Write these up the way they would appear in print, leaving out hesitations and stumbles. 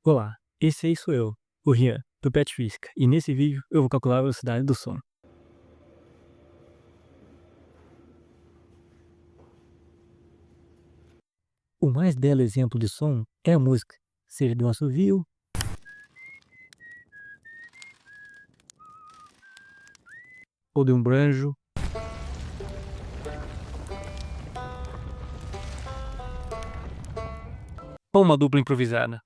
Olá, esse aí sou eu, o Rian, do Pet Física, e nesse vídeo eu vou calcular a velocidade do som. O mais belo exemplo de som é a música, seja de um assovio, ou de um banjo, ou uma dupla improvisada.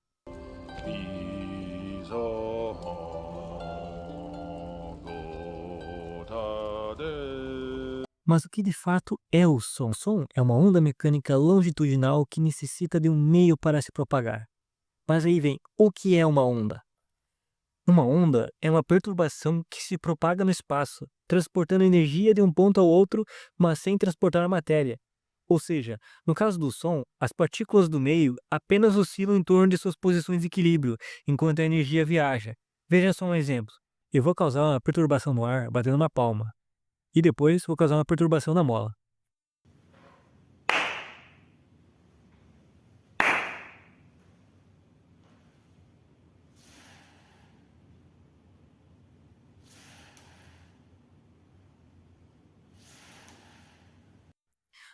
Mas o que de fato é o som? O som é uma onda mecânica longitudinal que necessita de um meio para se propagar. Mas aí vem, o que é uma onda? Uma onda é uma perturbação que se propaga no espaço, transportando energia de um ponto ao outro, mas sem transportar a matéria. Ou seja, no caso do som, as partículas do meio apenas oscilam em torno de suas posições de equilíbrio, enquanto a energia viaja. Veja só um exemplo. Eu vou causar uma perturbação no ar batendo na palma, e depois vou causar uma perturbação na mola.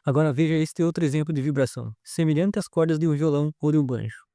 Agora veja este outro exemplo de vibração, semelhante às cordas de um violão ou de um banjo.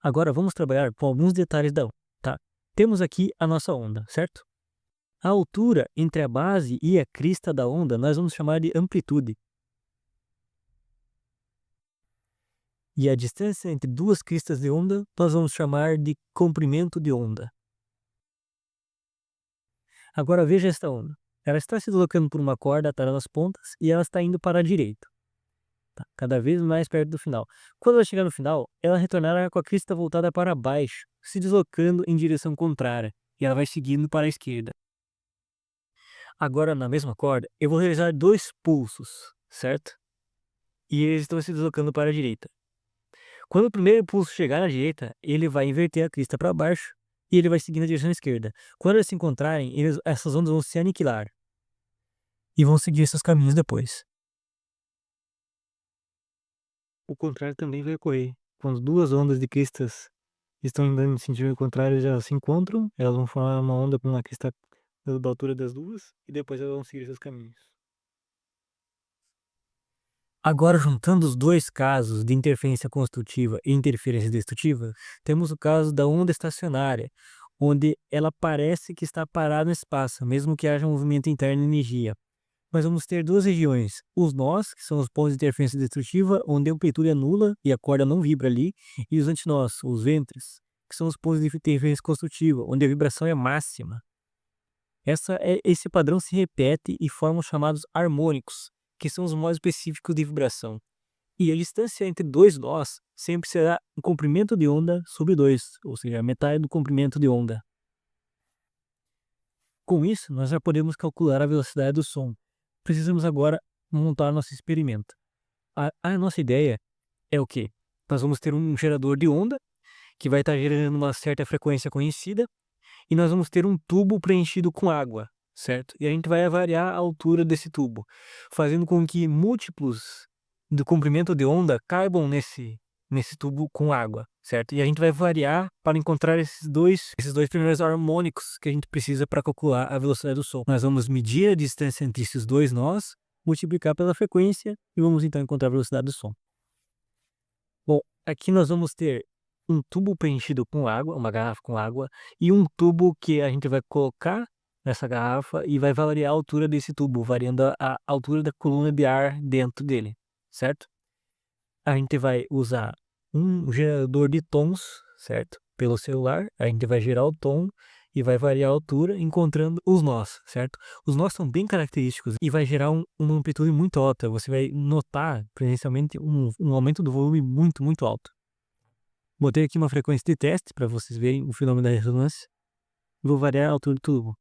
Agora vamos trabalhar com alguns detalhes da onda, tá? Temos aqui a nossa onda, certo? A altura entre a base e a crista da onda nós vamos chamar de amplitude. E a distância entre duas cristas de onda nós vamos chamar de comprimento de onda. Agora veja esta onda. Ela está se deslocando por uma corda atada nas pontas e ela está indo para a direita, tá? Cada vez mais perto do final. Quando ela chegar no final, ela retornará com a crista voltada para baixo, se deslocando em direção contrária, e ela vai seguindo para a esquerda. Agora, na mesma corda, eu vou realizar dois pulsos, certo? E eles estão se deslocando para a direita. Quando o primeiro impulso chegar na direita, ele vai inverter a crista para baixo e ele vai seguir na direção esquerda. Quando eles se encontrarem, essas ondas vão se aniquilar e vão seguir seus caminhos depois. O contrário também vai ocorrer. Quando duas ondas de cristas estão andando em sentido contrário, elas se encontram, elas vão formar uma onda com uma crista da altura das duas e depois elas vão seguir seus caminhos. Agora, juntando os dois casos de interferência construtiva e interferência destrutiva, temos o caso da onda estacionária, onde ela parece que está parada no espaço, mesmo que haja um movimento interno de energia. Mas vamos ter duas regiões, os nós, que são os pontos de interferência destrutiva, onde a amplitude é nula e a corda não vibra ali, e os antinós, os ventres, que são os pontos de interferência construtiva, onde a vibração é máxima. Esse padrão se repete e forma os chamados harmônicos, que são os modos específicos de vibração. E a distância entre dois nós sempre será um comprimento de onda sobre 2, ou seja, a metade do comprimento de onda. Com isso, nós já podemos calcular a velocidade do som. Precisamos agora montar nosso experimento. A nossa ideia é o quê? Nós vamos ter um gerador de onda, que vai estar gerando uma certa frequência conhecida, e nós vamos ter um tubo preenchido com água, certo? E a gente vai variar a altura desse tubo, fazendo com que múltiplos do comprimento de onda caibam nesse tubo com água, certo? E a gente vai variar para encontrar esses dois primeiros harmônicos que a gente precisa para calcular a velocidade do som. Nós vamos medir a distância entre esses dois nós, multiplicar pela frequência e vamos então encontrar a velocidade do som. Bom, aqui nós vamos ter um tubo preenchido com água, uma garrafa com água, e um tubo que a gente vai colocar nessa garrafa e vai variar a altura desse tubo, variando a altura da coluna de ar dentro dele, certo? A gente vai usar um gerador de tons, certo? Pelo celular, a gente vai gerar o tom e vai variar a altura encontrando os nós, certo? Os nós são bem característicos e vai gerar uma amplitude muito alta. Você vai notar presencialmente um aumento do volume muito, muito alto. Botei aqui uma frequência de teste para vocês verem o fenômeno da ressonância. Vou variar a altura do tubo.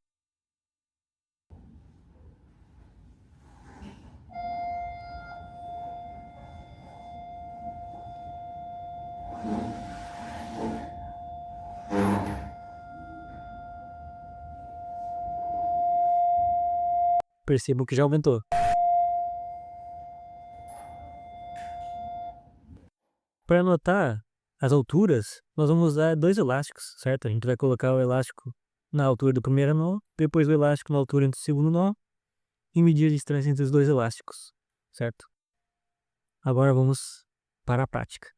Percebam que já aumentou. Para anotar as alturas, nós vamos usar 2 elásticos, certo? A gente vai colocar o elástico na altura do primeiro nó, depois o elástico na altura do segundo nó e medir a distância entre os 2 elásticos, certo? Agora vamos para a prática.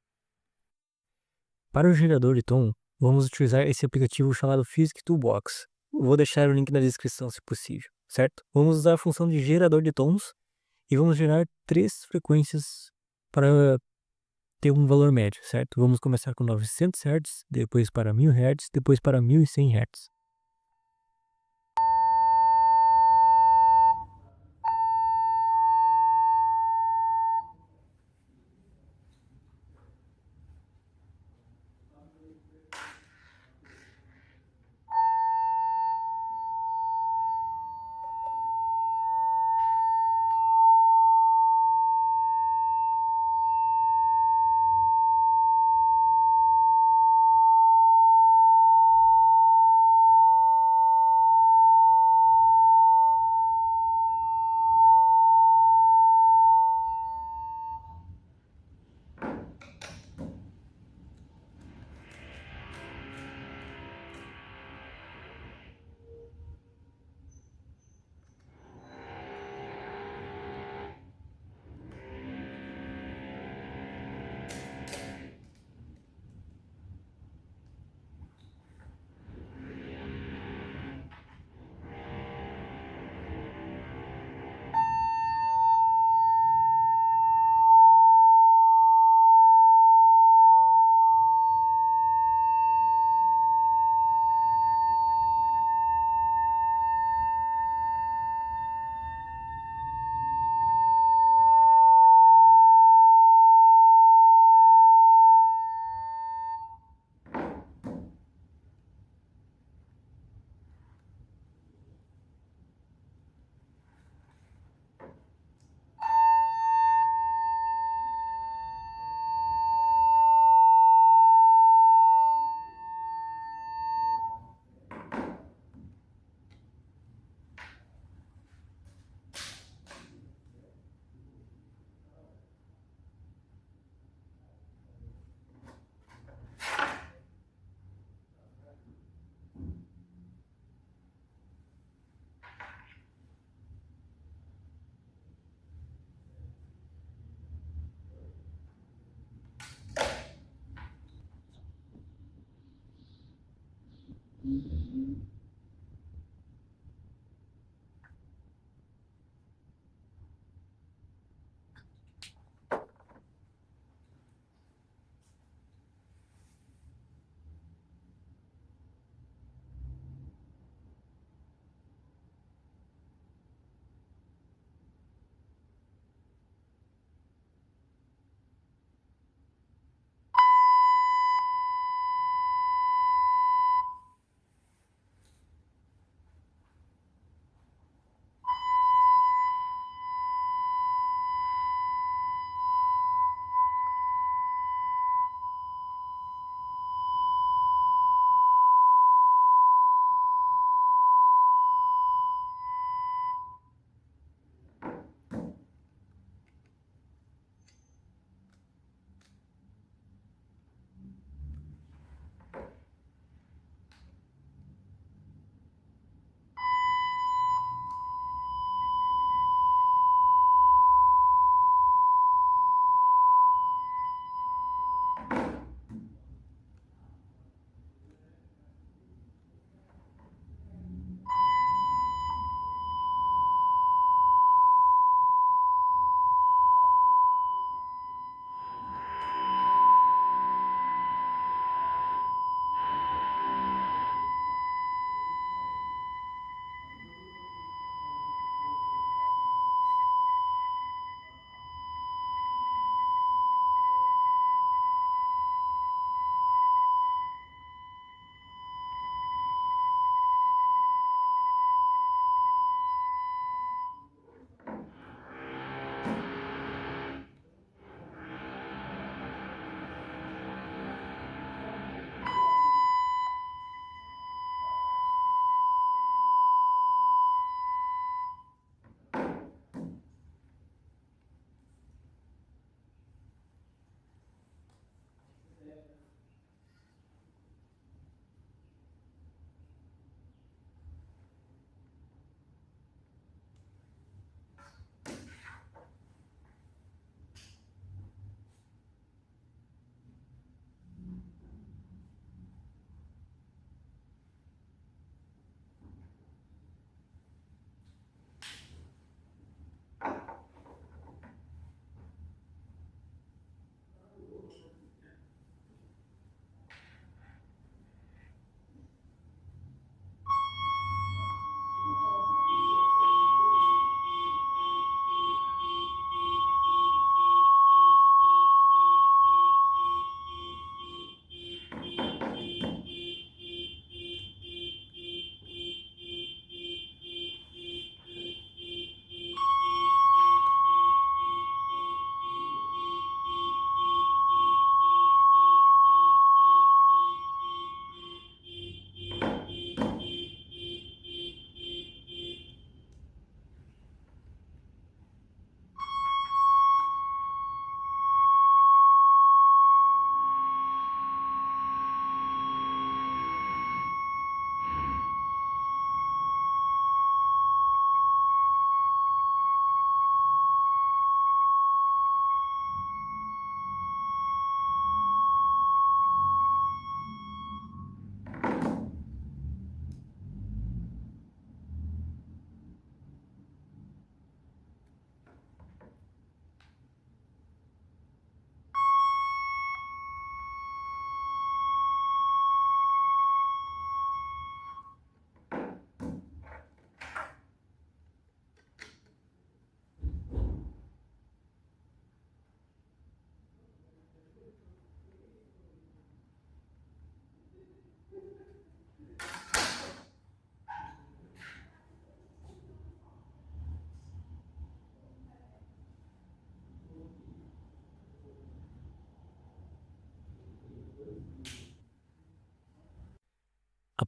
Para o gerador de tom, vamos utilizar esse aplicativo chamado Physics Toolbox. Vou deixar o link na descrição se possível, certo? Vamos usar a função de gerador de tons e vamos gerar 3 frequências para ter um valor médio, certo? Vamos começar com 900 Hz, depois para 1000 Hz, depois para 1100 Hz.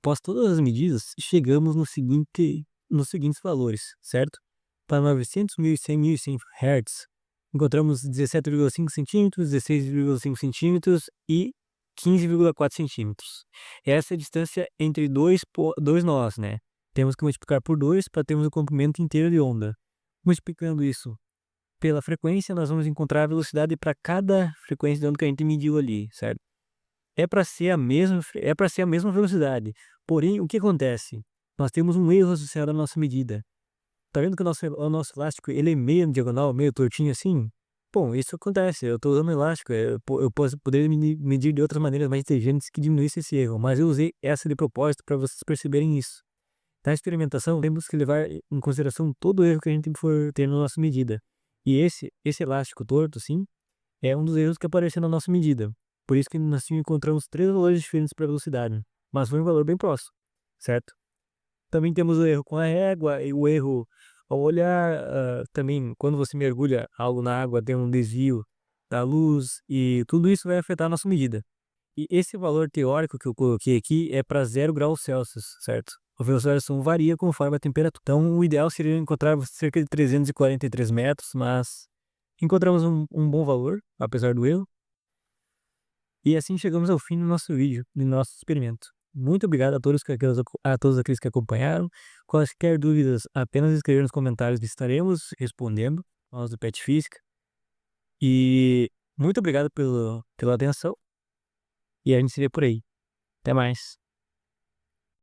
Após todas as medidas, chegamos nos seguintes valores, certo? Para 900, 1100, 1100 Hz, encontramos 17,5 centímetros, 16,5 centímetros e 15,4 centímetros. Essa é a distância entre dois nós, né? Temos que multiplicar por 2 para termos o comprimento inteiro de onda. Multiplicando isso pela frequência, nós vamos encontrar a velocidade para cada frequência de onda que a gente mediu ali, certo? É para ser a mesma velocidade. Porém, o que acontece? Nós temos um erro associado à nossa medida. Tá vendo que o nosso elástico ele é meio diagonal, meio tortinho assim? Bom, isso acontece. Eu estou usando elástico. Eu poderia medir de outras maneiras mais inteligentes que diminuísse esse erro, mas eu usei essa de propósito para vocês perceberem isso. Na experimentação, temos que levar em consideração todo o erro que a gente for ter na nossa medida. E esse elástico torto, assim, é um dos erros que apareceu na nossa medida. Por isso que nós encontramos 3 valores diferentes para a velocidade, mas foi um valor bem próximo, certo? Também temos o erro com a régua e o erro ao olhar, também quando você mergulha algo na água tem um desvio da luz e tudo isso vai afetar a nossa medida. E esse valor teórico que eu coloquei aqui é para 0 graus Celsius, certo? A velocidade do som varia conforme a temperatura. Então, o ideal seria encontrar cerca de 343 metros, mas encontramos um bom valor, apesar do erro. E assim chegamos ao fim do nosso vídeo, do nosso experimento. Muito obrigado a todos aqueles que acompanharam. Quaisquer dúvidas, apenas escrever nos comentários, estaremos respondendo, nós do Pet Física. E muito obrigado pela atenção. E a gente se vê por aí. Até mais.